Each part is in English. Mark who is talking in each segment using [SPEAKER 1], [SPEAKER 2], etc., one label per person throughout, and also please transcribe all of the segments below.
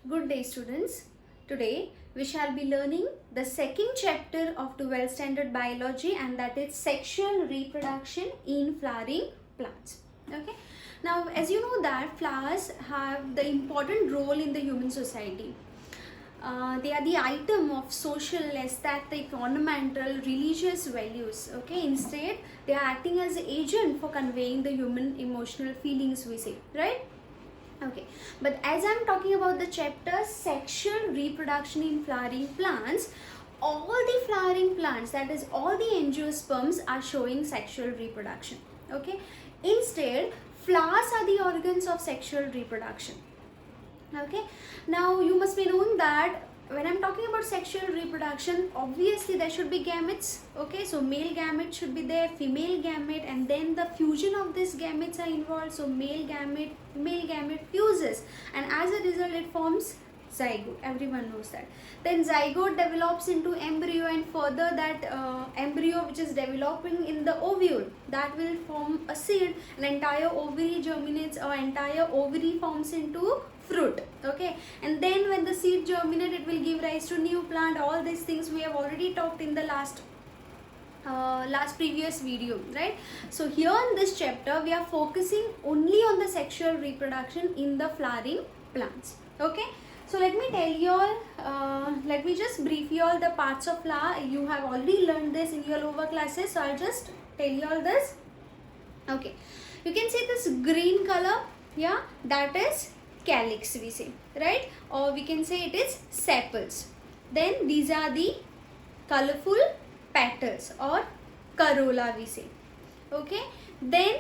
[SPEAKER 1] Good day, students. Today we shall be learning the second chapter of 12th standard biology, and that is sexual reproduction in flowering plants. Okay. Now, as you know that flowers have the important role in the human society. They are the item of social, aesthetic, ornamental, religious values. Okay. Instead, they are acting as an agent for conveying the human emotional feelings, we say, right? Okay, but as I'm talking about the chapter sexual reproduction in flowering plants, all the flowering plants, that is all the angiosperms, are showing sexual reproduction. Okay, instead flowers are the organs of sexual reproduction. Okay, now you must be knowing that when I'm talking about sexual reproduction, obviously there should be gametes. Okay, so male gamete should be there, female gamete, and then the fusion of these gametes are involved. So male gamete fuses, and as a result it forms zygote. Everyone knows that. Then zygote develops into embryo, and further that embryo which is developing in the ovule, that will form a seed. An entire ovary germinates, or entire ovary forms into fruit. Okay, and then when the seed germinate, it will give rise to new plant. All these things we have already talked in the last previous video, right? So here in this chapter we are focusing only on the sexual reproduction in the flowering plants. Okay, so let me tell you all, let me just brief you all the parts of flower. You have already learned this in your lower classes, so I'll just tell you all this. Okay, you can see this green color, yeah, that is calyx, we say, right? Or we can say it is sepals. Then these are the colorful petals, or corolla, we say. Okay, then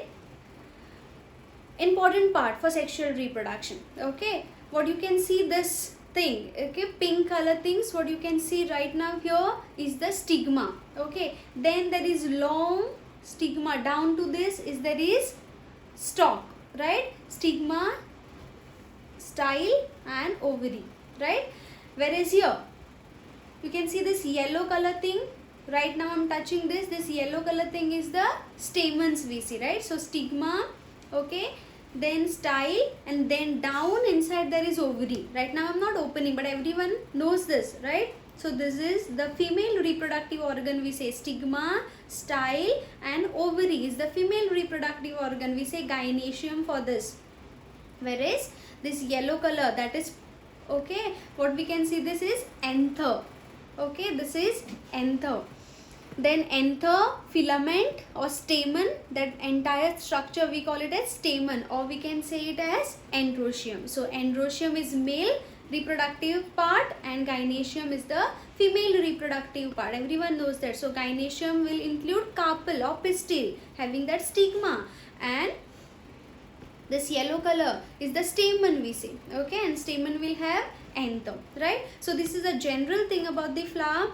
[SPEAKER 1] important part for sexual reproduction. Okay, what you can see, this thing, okay, pink color things, what you can see right now here is the stigma. Okay, then there is long stigma. Down to this is there is stalk, right? Stigma, style, and ovary, right? Whereas here you can see this yellow color thing. Right now I'm touching this yellow color thing is the stamens, we see, right? So stigma, okay, then style, and then down inside there is ovary. Right now I'm not opening, but everyone knows this, right? So this is the female reproductive organ, we say stigma, style, and ovary is the female reproductive organ, we say gynoecium for this. Whereas this yellow color, that is, okay, what we can see, this is anther. Okay, this is anther. Then anther, filament, or stamen, that entire structure we call it as stamen, or we can say it as androecium. So androecium is male reproductive part and gynoecium is the female reproductive part. Everyone knows that. So gynoecium will include carpel or pistil having that stigma, and this yellow color is the stamen, we say. Okay, and stamen will have anther, right? So this is a general thing about the flower.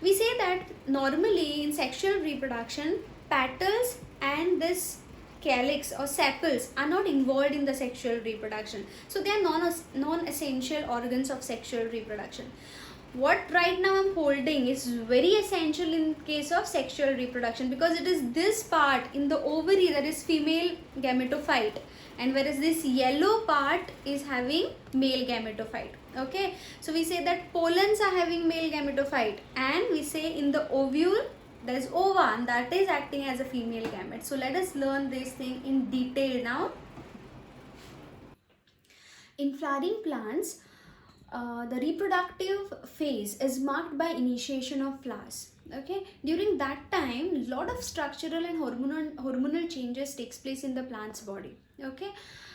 [SPEAKER 1] We say that normally in sexual reproduction, petals and this calyx or sepals are not involved in the sexual reproduction. So they are non-essential organs of sexual reproduction. What right now I'm holding is very essential in case of sexual reproduction, because it is this part in the ovary that is female gametophyte, and whereas this yellow part is having male gametophyte. Okay, so we say that pollens are having male gametophyte, and we say in the ovule there is ova, and that is acting as a female gamete. So let us learn this thing in detail now. In flowering plants, the reproductive phase is marked by initiation of flowers. Okay, during that time lot of structural and hormonal changes takes place in the plant's body. Okay,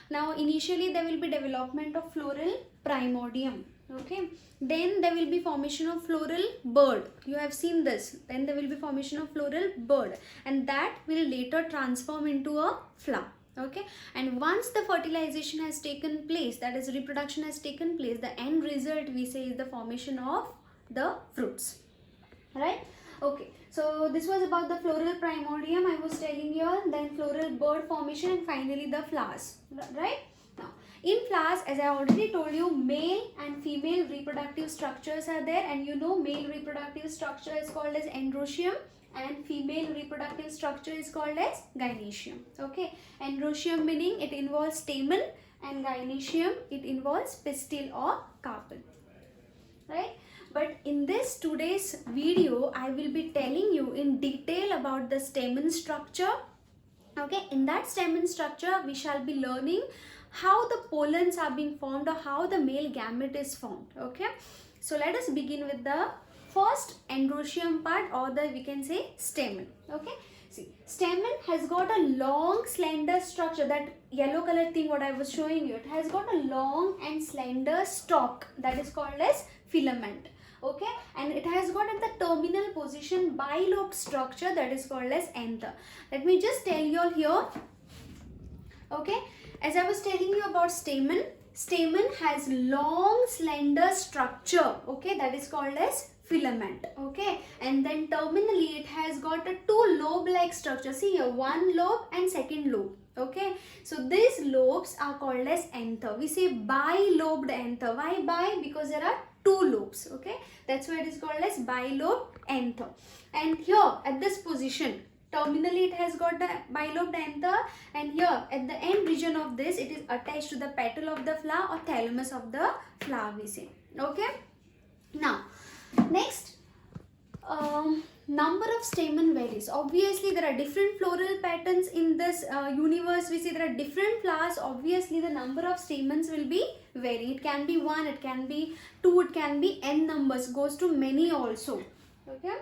[SPEAKER 1] now initially there will be development of floral primordium. Okay, then there will be formation of floral bud. You have seen this. Then there will be formation of floral bud, and that will later transform into a flower. Okay, and once the fertilization has taken place, that is reproduction has taken place, the end result we say is the formation of the fruits, right? Okay, so this was about the floral primordium I was telling you, then floral bud formation, and finally the flowers, right? Now in flowers, as I already told you, male and female reproductive structures are there, and you know male reproductive structure is called as androecium and female reproductive structure is called as gynoecium. Okay, androecium meaning it involves stamen and gynoecium, it involves pistil or carpel, right? But in this today's video, I will be telling you in detail about the stamen structure. Okay, in that stamen structure, we shall be learning how the pollens are being formed or how the male gamete is formed. Okay, so let us begin with the first androecium part, or the we can say stamen. Okay, see, stamen has got a long slender structure. That yellow color thing what I was showing you, it has got a long and slender stalk that is called as filament. Okay, and it has got at the terminal position bilobed structure that is called as anther. Let me just tell you all here. Okay, as I was telling you about stamen, stamen has long slender structure, okay, that is called as filament. Okay, and then terminally it has got a two lobe like structure. See here, one lobe and second lobe. Okay, so these lobes are called as anther. We say bilobed anther. Why bi? Because there are two lobes. Okay, that's why it is called as bilobed anther. And here at this position, terminally it has got the bilobed anther, and here at the end region of this, it is attached to the petal of the flower or thalamus of the flower, we say. Okay, now next, number of stamen varies. Obviously there are different floral patterns in this universe. We see there are different flowers. Obviously the number of stamens will be vary. It can be 1, it can be 2, it can be n numbers, goes to many also. Okay,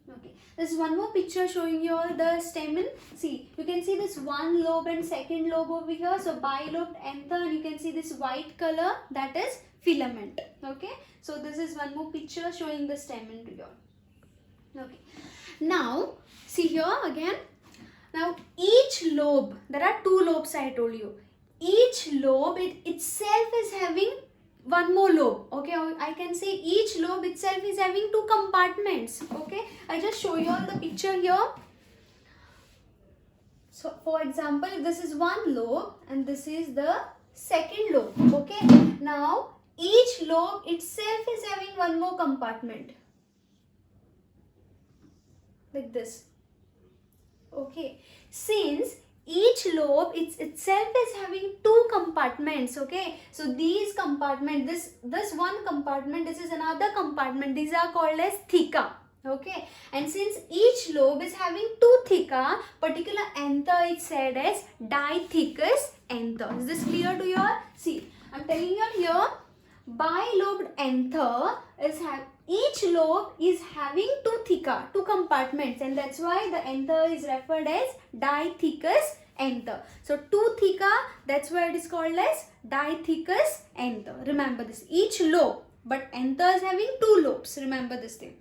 [SPEAKER 1] okay, there's one more picture showing you all the stamen. See, you can see this one lobe and second lobe over here. So bilobed anther, and you can see this white color, that is filament. Okay, so this is one more picture showing the stamen to you all. Okay, now see here again. Now each lobe, there are two lobes I told you. Each lobe itself is having one more lobe. Okay, I can say each lobe itself is having two compartments. Okay, I just show you all the picture here. So for example, this is one lobe and this is the second lobe. Okay, now each lobe itself is having one more compartment like this. Okay, since each lobe itself is having two compartments. Okay, so these compartment, this one compartment, this is another compartment, these are called as theca. Okay, and since each lobe is having two theca, particular anther is said as dithecous anther. Is this clear to you all? See, I'm telling you all here, bilobed anther is each lobe is having two theca, two compartments, and that's why the anther is referred as dithecous anther. So two theca, that's why it is called as dithecous anther. Remember this, each lobe, but anther is having two lobes. Remember this thing.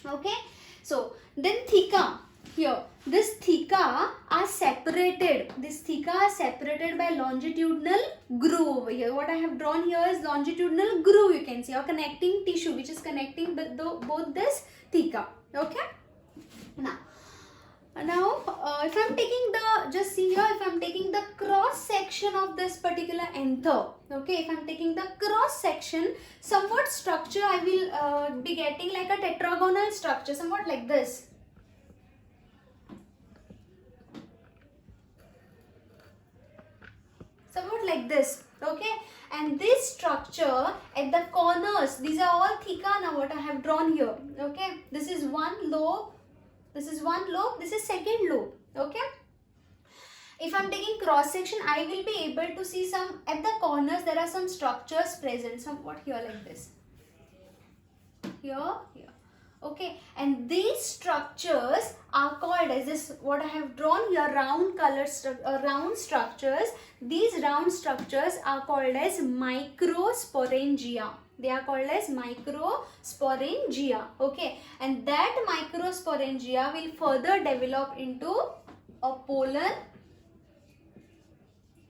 [SPEAKER 1] Okay, so then theca. Here, this theca are separated. This theca are separated by longitudinal groove over here. What I have drawn here is longitudinal groove, you can see, or connecting tissue which is connecting both this theca. Okay. Now if I'm taking the, just see here, if I'm taking the cross section of this particular anther, okay, if I'm taking the cross section, somewhat structure I will be getting like a tetragonal structure, somewhat like this. Somewhat like this. Okay, and this structure at the corners, these are all theca now what I have drawn here. Okay, this is one lobe, this is one lobe, this is second lobe. Okay, if I'm taking cross section, I will be able to see some at the corners there are some structures present, somewhat here like this, here. Okay, and these structures are called as this, what I have drawn here, round color round structures. These round structures are called as microsporangia. They are called as microsporangia. Okay, and that microsporangia will further develop into a pollen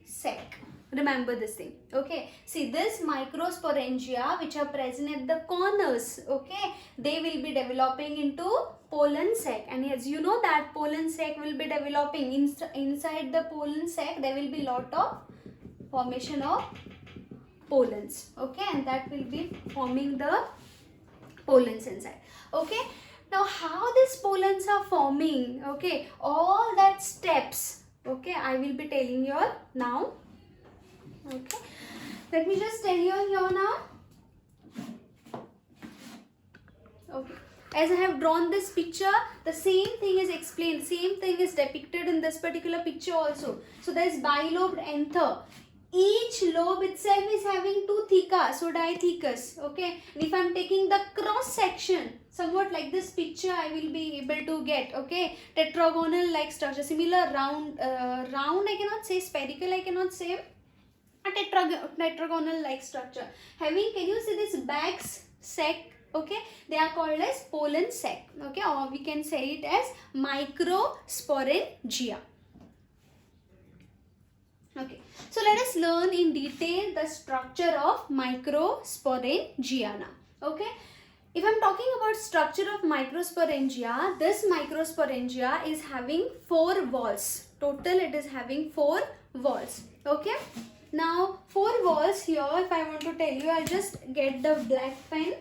[SPEAKER 1] sac. Remember this thing. Okay, see this microsporangia which are present at the corners, okay, they will be developing into pollen sac, and as you know that pollen sac will be developing inside the pollen sac, there will be lot of formation of pollens. Okay, and that will be forming the pollens inside. Okay, now how these pollens are forming, okay, all that steps, okay, I will be telling you all now. Okay, let me just tell you here now. Okay, as I have drawn this picture, the same thing is explained, same thing is depicted in this particular picture also. So there is bilobed anther. Each lobe itself is having two theca, so diathecous. Okay, and if I am taking the cross section, somewhat like this picture, I will be able to get. Okay, tetragonal like structure, similar round, round I cannot say, spherical I cannot say, a tetragonal like structure. Having, can you see this bags sac? Okay, they are called as pollen sac. Okay, or we can say it as microsporangia. Okay, so let us learn in detail the structure of microsporangia now. Okay, if I am talking about structure of microsporangia, this microsporangia is having 4 walls. Total it is having 4 walls. Okay, now 4 walls here, if I want to tell you, I'll just get the black pen.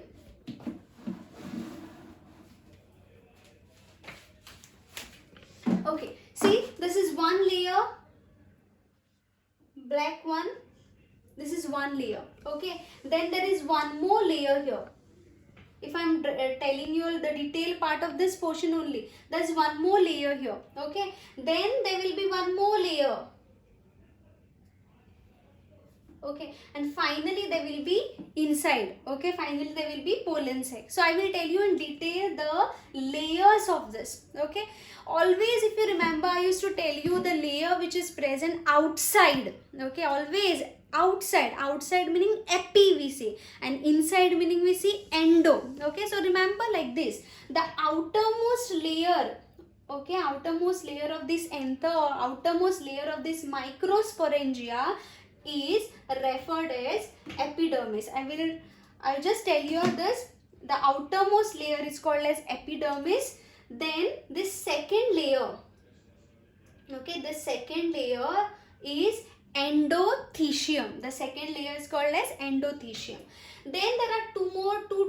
[SPEAKER 1] Okay, see, this is one layer, black one, this is one layer. Okay, then there is one more layer here. If I am telling you the detailed part of this portion only, there is one more layer here. Okay, then there will be one more layer. Okay, and finally there will be inside. Okay, finally there will be pollen sac. So I will tell you in detail the layers of this. Okay, always if you remember, I used to tell you the layer which is present outside. Okay, always outside. Outside meaning epi we say, and inside meaning we see endo. Okay, so remember like this, the outermost layer, okay, outermost layer of this anther or outermost layer of this microsporangia is referred as epidermis. I'll just tell you this, the outermost layer is called as epidermis. Then this second layer, okay, the second layer is endothecium. The second layer is called as endothecium. Then there are 2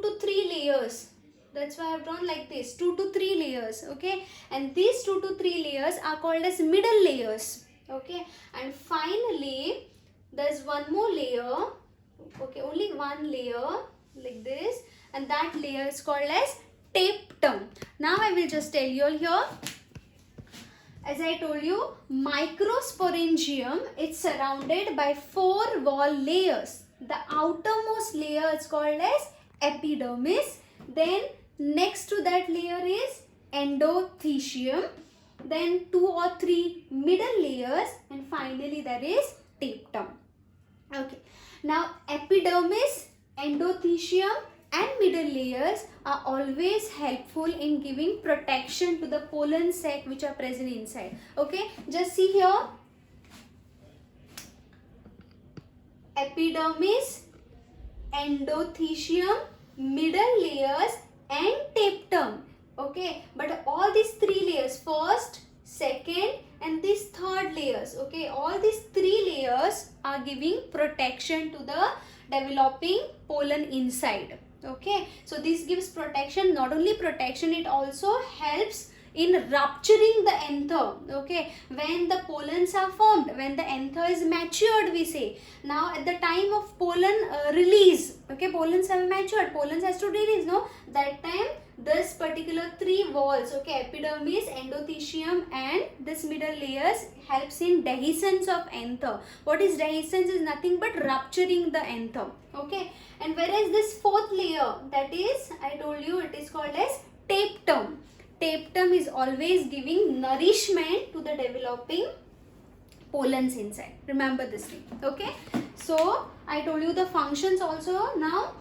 [SPEAKER 1] to 3 layers. That's why I have drawn like this, 2 to 3 layers. Okay, and these 2 to 3 layers are called as middle layers. Okay, and finally there's one more layer. Okay, only one layer like this, and that layer is called as tapetum. Now I will just tell you here. As I told you, microsporangium is surrounded by 4 wall layers. The outermost layer is called as epidermis. Then next to that layer is endothecium. Then 2 or 3 middle layers, and finally there is tapetum. Okay, now epidermis, endothecium and middle layers are always helpful in giving protection to the pollen sac which are present inside. Okay, just see here, epidermis, endothecium, middle layers and tapetum. Okay, but all these 3 layers, first, second and these third layers, okay, all these 3 layers are giving protection to the developing pollen inside. Okay, so this gives protection. Not only protection, it also helps in rupturing the anther. Okay, when the pollens are formed, when the anther is matured, we say. Now at the time of pollen release, okay, pollens have matured, pollens has to release, no, that time this particular 3 walls, okay, epidermis, endothecium and this middle layers helps in dehiscence of anther. What is dehiscence? Is nothing but rupturing the anther. Okay, and whereas this 4th layer, that is, I told you, it is called as tapetum. Tapetum is always giving nourishment to the developing pollens inside. Remember this thing. Okay, so I told you the functions also. Now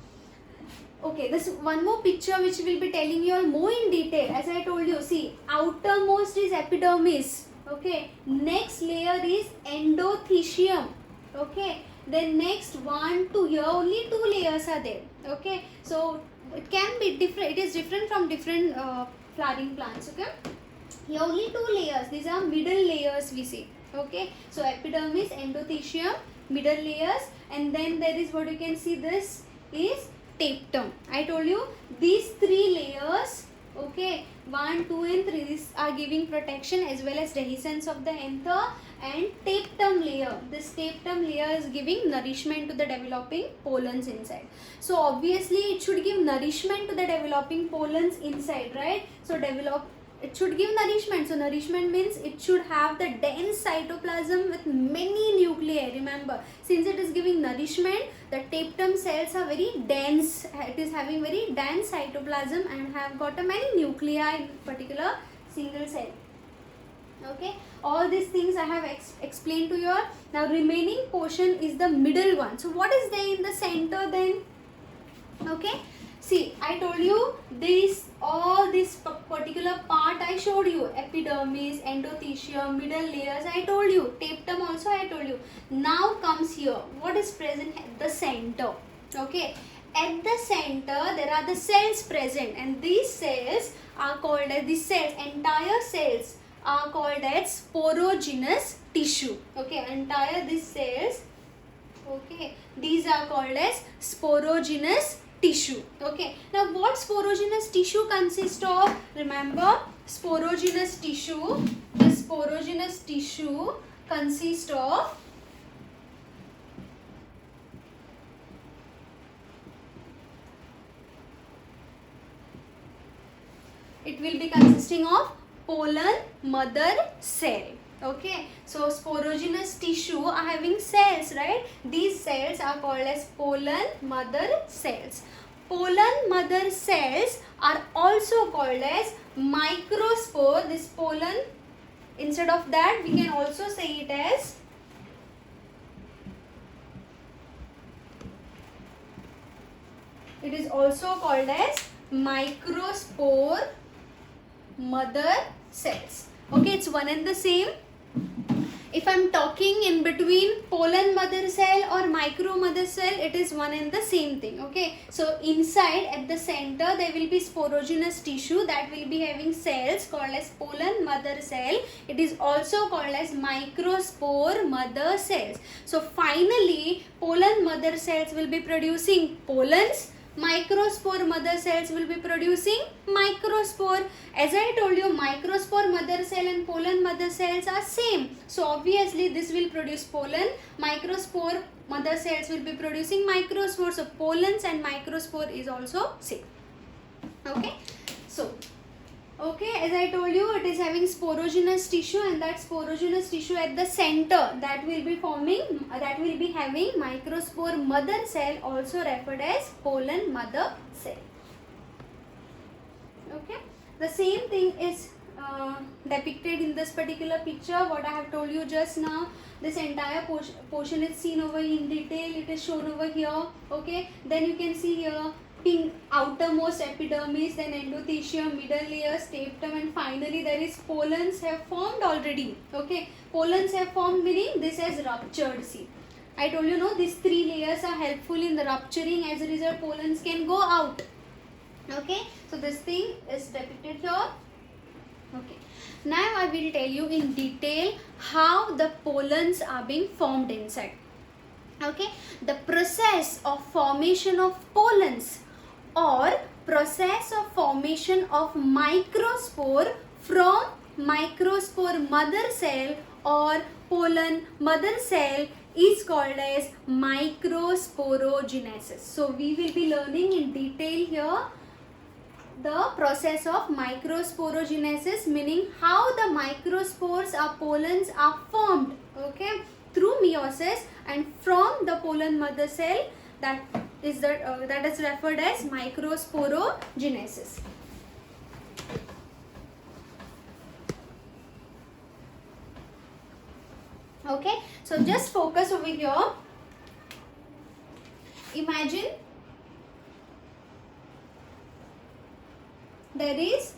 [SPEAKER 1] okay, this one more picture which will be telling you all more in detail. As I told you, see, outermost is epidermis. Okay, next layer is endothecium. Okay, then next 1, 2, here only 2 layers are there. Okay, so it can be different, it is different from different flowering plants. Okay, here only 2 layers, these are middle layers we see. Okay, so epidermis, endothecium, middle layers, and then there is what you can see, this is tapetum. I told you these 3 layers, okay, 1, 2 and 3, these are giving protection as well as dehiscence of the anther, and tapetum layer. This tapetum layer is giving nourishment to the developing pollens inside. So obviously it should give nourishment to the developing pollens inside, right? So it should give nourishment. So nourishment means it should have the dense cytoplasm with many nuclei. Remember, since it is giving nourishment, the tapetum cells are very dense. It is having very dense cytoplasm and have got a many nuclei in particular single cell. Okay, all these things I have explained to you. Now remaining portion is the middle one. So what is there in the center then? Okay, see, I told you all this particular part I showed you, epidermis, endothelium, middle layers I told you, tapetum also I told you. Now comes here, what is present at the center? Okay, at the center there are the cells present, and these cells are called as, entire cells are called as sporogenous tissue. Okay, entire these cells, okay, these are called as sporogenous tissue. Okay, now what sporogenous tissue consists of? Remember, sporogenous tissue, the sporogenous tissue consists of it will be consisting of pollen mother cell. Okay, so sporogenous tissue are having cells, right? These cells are called as pollen mother cells. Pollen mother cells are also called as microspore. This pollen, instead of that we can also say it as it is also called as microspore mother cells. Okay, it's one and the same. If I'm talking in between pollen mother cell or micro mother cell, it is one and the same thing. Okay, so inside at the center there will be sporogenous tissue that will be having cells called as pollen mother cell. It is also called as microspore mother cells. So finally pollen mother cells will be producing pollens. Microspore mother cells will be producing microspore. As I told you, microspore mother cell and pollen mother cells are same. So obviously this will produce pollen. Microspore mother cells will be producing microspore. So pollens and microspore is also same. Okay. So okay, as I told you, it is having sporogenous tissue, and that sporogenous tissue at the center that will be having microspore mother cell, also referred as pollen mother cell. Okay, the same thing is depicted in this particular picture, what I have told you just now. This entire portion is seen over in detail. It is shown over here. Okay, then you can see here pink outermost epidermis, then endothelium, middle layers, tapetum, and finally there is pollens have formed already. Okay, pollens have formed meaning this has ruptured. See, I told you, no, these three layers are helpful in the rupturing. As a result, pollens can go out. Okay, so this thing is depicted here. Okay, now I will tell you in detail how the pollens are being formed inside. Okay, the process of formation of pollens or process of formation of microspore from microspore mother cell or pollen mother cell is called as microsporogenesis. So we will be learning in detail here the process of microsporogenesis, meaning how the microspores or pollens are formed, okay, through meiosis, and from the pollen mother cell, that is referred as microsporogenesis. Okay, so just focus over here. Imagine there is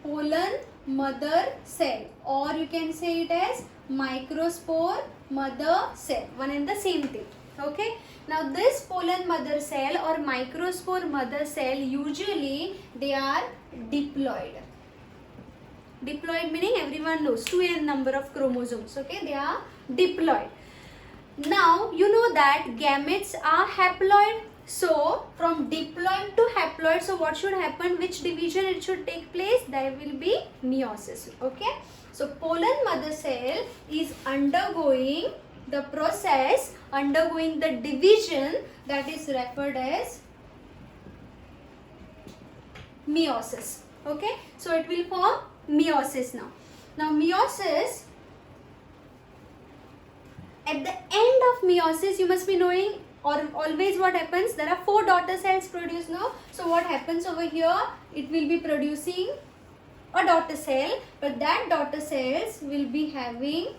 [SPEAKER 1] pollen mother cell, or you can say it as microspore mother cell, one and the same thing. Okay, now this pollen mother cell or microspore mother cell, usually they are diploid. Diploid meaning everyone knows 2n number of chromosomes. Okay, they are diploid. Now you know that gametes are haploid. So from diploid to haploid, so what should happen? Which division it should take place? There will be meiosis. Okay, So pollen mother cell is undergoing the process, undergoing the division that is referred as meiosis. Okay, so it will form meiosis now. Now meiosis, at the end of meiosis, you must be knowing or always what happens, there are 4 daughter cells produced now. So what happens over here, it will be producing a daughter cell, but that daughter cells will be having,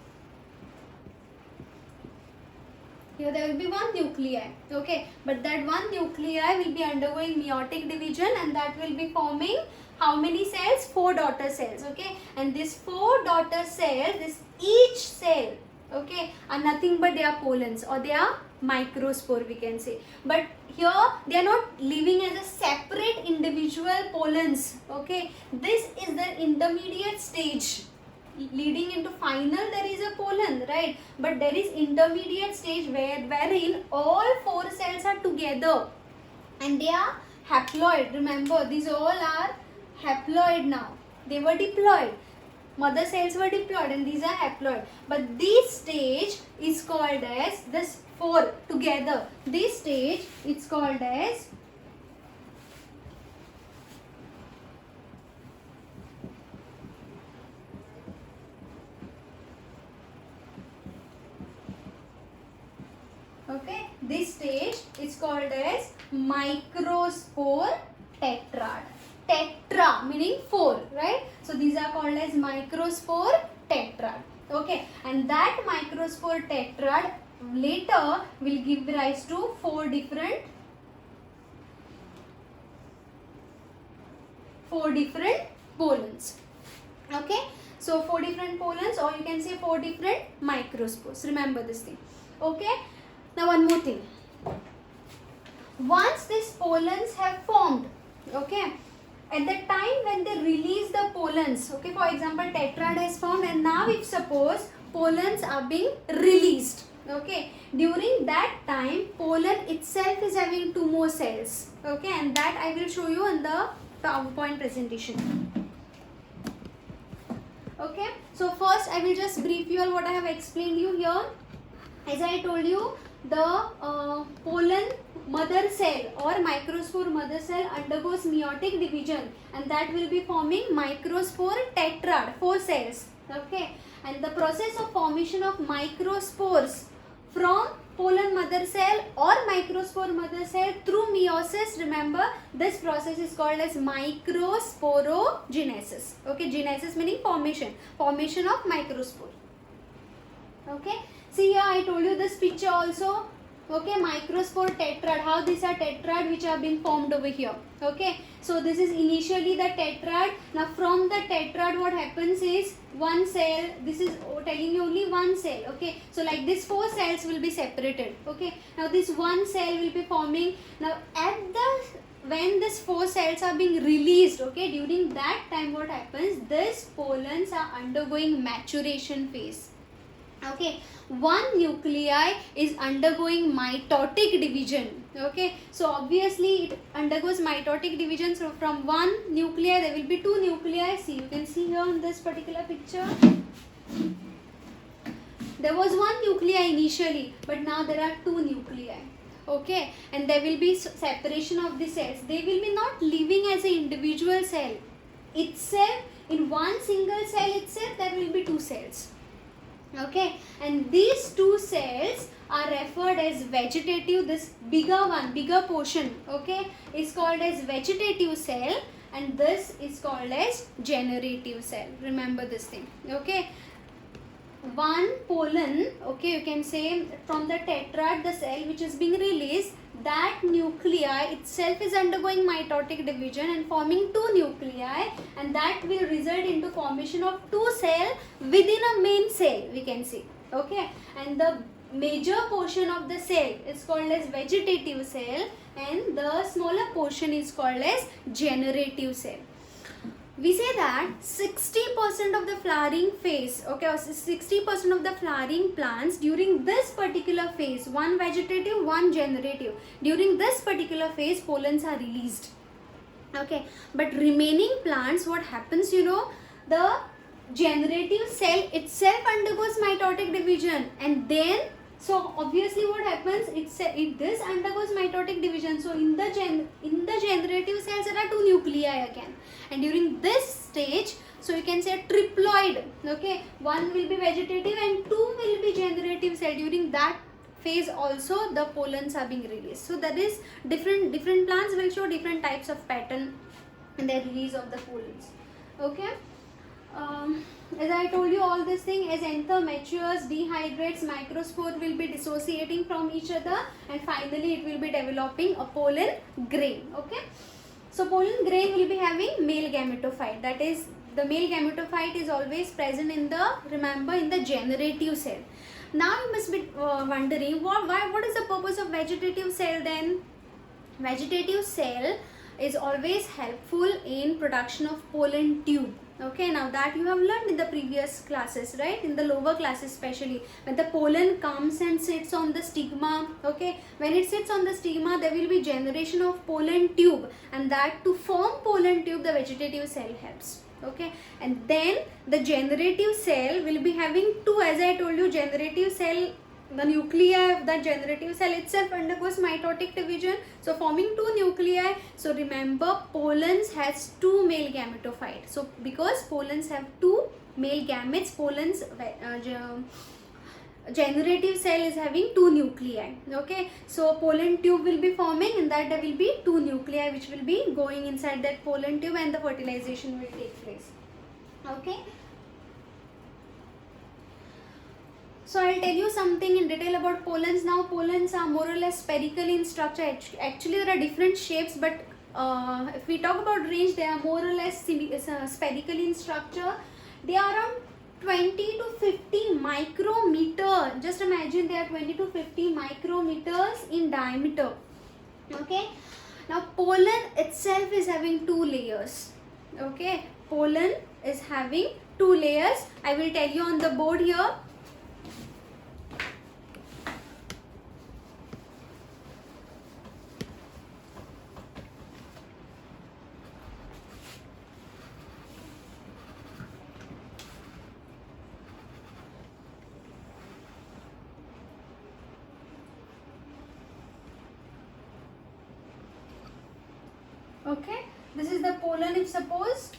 [SPEAKER 1] here there will be one nuclei, okay, but that one nuclei will be undergoing meiotic division, and that will be forming how many cells? 4 daughter cells, okay, and these 4 daughter cells, this each cell, okay, are nothing but they are pollens, or they are microspore, we can say. But here they are not living as a separate individual pollens, okay. This is the intermediate stage. Leading into final, there is a pollen, right? But there is intermediate stage wherein all 4 cells are together and they are haploid. Remember, these all are haploid now. They were diploid. Mother cells were diploid and these are haploid. But this stage is called as, this 4 together, this stage is called as this stage is called as microspore tetrad. Tetra meaning 4, right? So these are called as microspore tetrad. Okay, and that microspore tetrad later will give rise to 4 different pollens. Okay, so 4 different pollens, or you can say 4 different microspores. Remember this thing. Okay, now one more thing. Once these pollens have formed, okay, at the time when they release the pollens, okay, for example tetrad has formed, and now if suppose pollens are being released, okay, during that time pollen itself is having 2 more cells, okay, and that I will show you in the PowerPoint presentation. Okay, so first I will just brief you all what I have explained you here. As I told you, the pollen mother cell or microspore mother cell undergoes meiotic division, and that will be forming microspore tetrad, 4 cells, okay, and the process of formation of microspores from pollen mother cell or microspore mother cell through meiosis, remember this process is called as microsporogenesis. Okay, genesis meaning formation of microspore. Okay, see here I told you this picture also. Okay, microspore tetrad, how these are tetrad which have been formed over here. Okay, so this is initially the tetrad. Now from the tetrad what happens is one cell, this is telling you only one cell. Okay, so like this 4 cells will be separated. Okay, now this one cell will be forming. Now when this 4 cells are being released, okay, during that time what happens, these pollens are undergoing maturation phase. Okay, one nuclei is undergoing mitotic division. Okay, so obviously it undergoes mitotic division. So from one nuclei there will be 2 nuclei. See, you can see here in this particular picture, there was one nuclei initially, but now there are 2 nuclei. Okay, and there will be separation of the cells. They will be not living as an individual cell itself. In one single cell itself there will be 2 cells. Okay, and these 2 cells are referred as vegetative. This bigger one, bigger portion, okay, is called as vegetative cell, and this is called as generative cell. Remember this thing. Okay, one pollen, okay, you can say from the tetrad, the cell which is being released, that nuclei itself is undergoing mitotic division and forming 2 nuclei, and that will result into formation of 2 cells within a main cell, we can see. Okay, and the major portion of the cell is called as vegetative cell, and the smaller portion is called as generative cell. We say that 60% of the flowering phase, okay, or 60% of the flowering plants during this particular phase, one vegetative, one generative, during this particular phase pollens are released. Okay, but remaining plants, what happens, you know, the generative cell itself undergoes mitotic division, and then so obviously what happens, it this undergoes mitotic division. So in the generative cells there are two nuclei again, and during this stage, so you can say triploid. Okay, one will be vegetative and two will be generative cell. During that phase also the pollens are being released. So that is different plants will show different types of pattern in the release of the pollens. Okay. As I told you all this thing, as anther matures, dehydrates, microspore will be dissociating from each other, and finally it will be developing a pollen grain. Okay, so pollen grain will be having male gametophyte. That is, the male gametophyte is always present in the, remember, in the generative cell. Now you must be wondering what is the purpose of vegetative cell then? Vegetative cell is always helpful in production of pollen tube. Okay, now that you have learned in the previous classes, right? In the lower classes especially, when the pollen comes and sits on the stigma, okay, when it sits on the stigma, there will be generation of pollen tube, and that to form pollen tube, the vegetative cell helps. Okay, and then the generative cell will be having two, as I told you, generative cell, the nuclei of the generative cell itself undergoes mitotic division, so forming two nuclei. So remember, pollens has two male gametophyte. So because pollens have two male gametes, pollens generative cell is having two nuclei. Okay, so pollen tube will be forming, and that there will be two nuclei which will be going inside that pollen tube, and the fertilization will take place. Okay. So I'll tell you something in detail about pollens now. Pollens are more or less spherical in structure. Actually there are different shapes, but if we talk about range, they are more or less spherical in structure. They are around 20 to 50 micrometer. Just imagine they are 20 to 50 micrometers in diameter. Okay. Now pollen itself is having two layers. Okay. Pollen is having two layers. I will tell you on the board here. Okay, this is the pollen. If suppose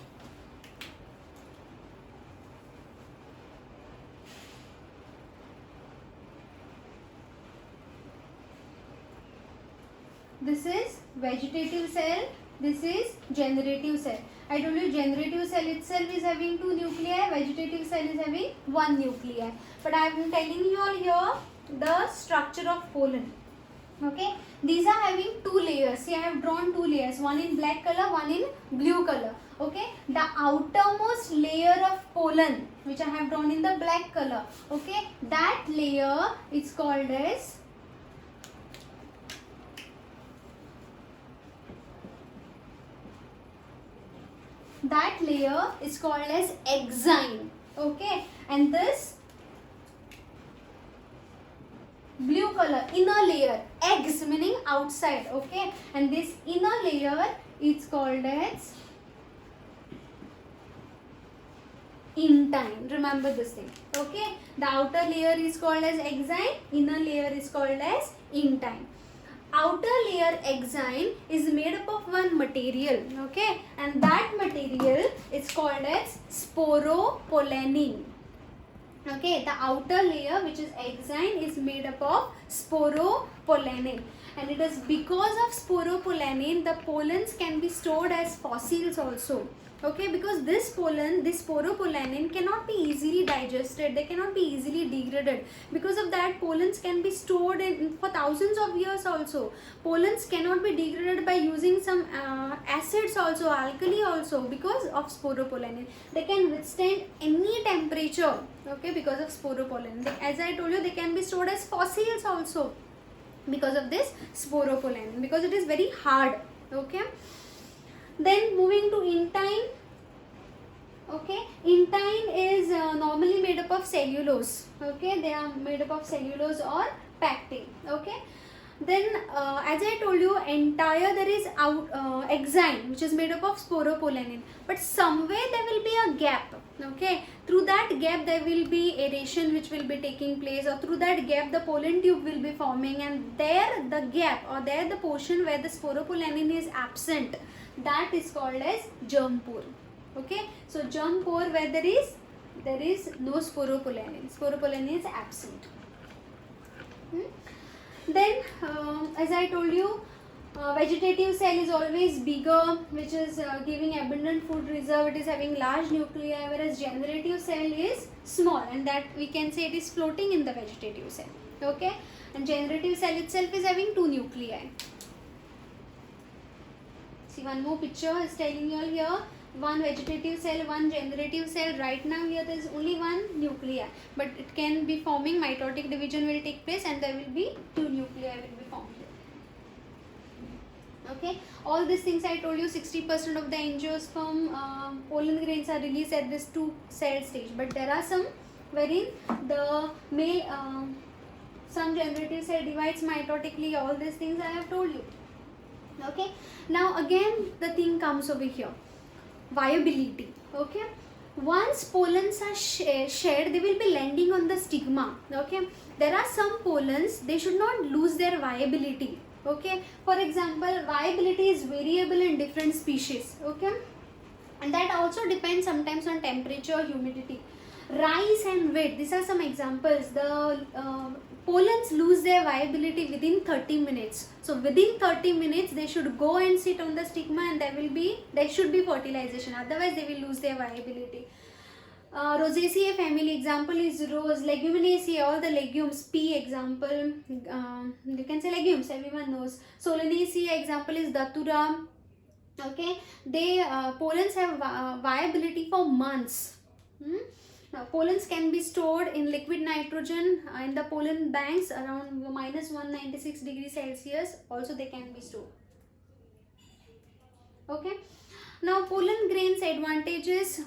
[SPEAKER 1] this is vegetative cell, this is generative cell. I told you generative cell itself is having two nuclei, vegetative cell is having one nuclei. But I am telling you all here the structure of pollen. Okay, these are having two layers. See, I have drawn two layers, one in black color, one in blue color. Okay, the outermost layer of pollen, which I have drawn in the black color, okay, that layer is called as exine. Okay, and this blue color, inner layer, eggs meaning outside. Okay, and this inner layer is called as intine. Remember this thing. Okay, the outer layer is called as exine, inner layer is called as intine. Outer layer exine is made up of one material, okay, and that material is called as sporopollenin. Okay, the outer layer, which is exine, is made up of sporopollenin, and it is because of sporopollenin the pollens can be stored as fossils also. Okay, because this pollen, this sporopollenin cannot be easily digested, they cannot be easily degraded. Because of that, pollens can be stored for thousands of years also. Pollens cannot be degraded by using some acids also, alkali also, because of sporopollenin. They can withstand any temperature, okay, because of sporopollenin. As I told you, they can be stored as fossils also because of this sporopollenin, because it is very hard. Okay. Then moving to intine. Okay, intine is normally made up of cellulose. Okay, they are made up of cellulose or pectin. Okay, Then as I told you, entire there is exine, which is made up of sporopollenin, but somewhere there will be a gap. Okay, through that gap there will be aeration which will be taking place, or through that gap the pollen tube will be forming, and there the gap, or there the portion where the sporopollenin is absent, that is called as germ pore. Okay, so germ pore where there is no sporopollenin is absent. Then as I told you, vegetative cell is always bigger, which is giving abundant food reserve, it is having large nuclei, whereas generative cell is small, and that we can say it is floating in the vegetative cell. Okay, and generative cell itself is having 2 nuclei. See, one more picture is telling you all here, one vegetative cell, one generative cell. Right now here there is only one nuclei, but it can be forming, mitotic division will take place, and there will be 2 nuclei will be formed. Okay, all these things I told you, 60% of the angiosperm pollen grains are released at this 2 cell stage, but there are some wherein the male some generative cell divides mitotically. All these things I have told you. Okay, now again the thing comes over here, viability. Okay, once pollens are shed, they will be landing on the stigma. Okay, there are some pollens, they should not lose their viability. Okay, for example, viability is variable in different species. Okay, and that also depends sometimes on temperature, humidity. Rise and weight, these are some examples. The pollens lose their viability within 30 minutes. So within 30 minutes they should go and sit on the stigma, and there should be fertilization, otherwise they will lose their viability. Rosaceae family example is rose. Leguminosae, all the legumes. Pea example, you can say legumes, everyone knows. Solanaceae example is datura. Okay, they pollens have viability for months. Now, pollens can be stored in liquid nitrogen in the pollen banks around minus 196 degrees Celsius. Also, they can be stored. Okay. Now, pollen grains advantages.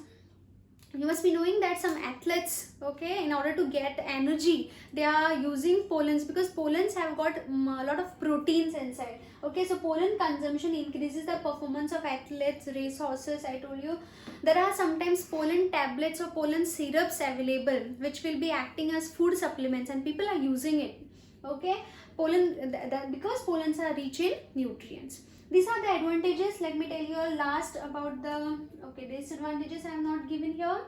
[SPEAKER 1] You must be knowing that some athletes, okay, in order to get energy, they are using pollens, because pollens have got a lot of proteins inside. Okay, so pollen consumption increases the performance of athletes, race horses. I told you there are sometimes pollen tablets or pollen syrups available, which will be acting as food supplements, and people are using it. Okay, pollen because pollens are rich in nutrients. These are the advantages. Let me tell you last about the disadvantages I have not given here.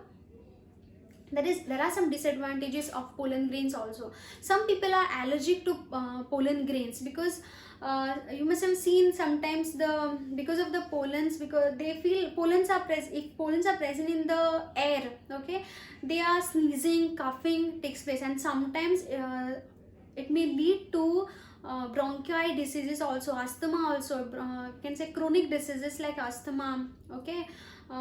[SPEAKER 1] There are some disadvantages of pollen grains also. Some people are allergic to pollen grains, because you must have seen sometimes because of the pollens, because they feel pollens are if pollens are present in the air, okay, they are sneezing, coughing takes place, and sometimes it may lead to bronchi diseases also, asthma also, can say chronic diseases like asthma. Okay,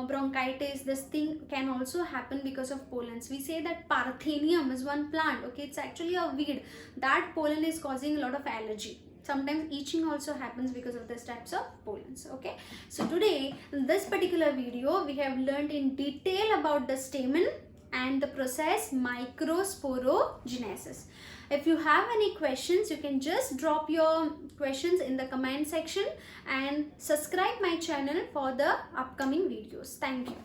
[SPEAKER 1] bronchitis, this thing can also happen because of pollens. We say that Parthenium is one plant. Okay, it's actually a weed. That pollen is causing a lot of allergy. Sometimes itching also happens because of this types of pollens. Okay, so today in this particular video we have learned in detail about the stamen and the process microsporogenesis. If you have any questions, you can just drop your questions in the comment section, and subscribe my channel for the upcoming videos. Thank you.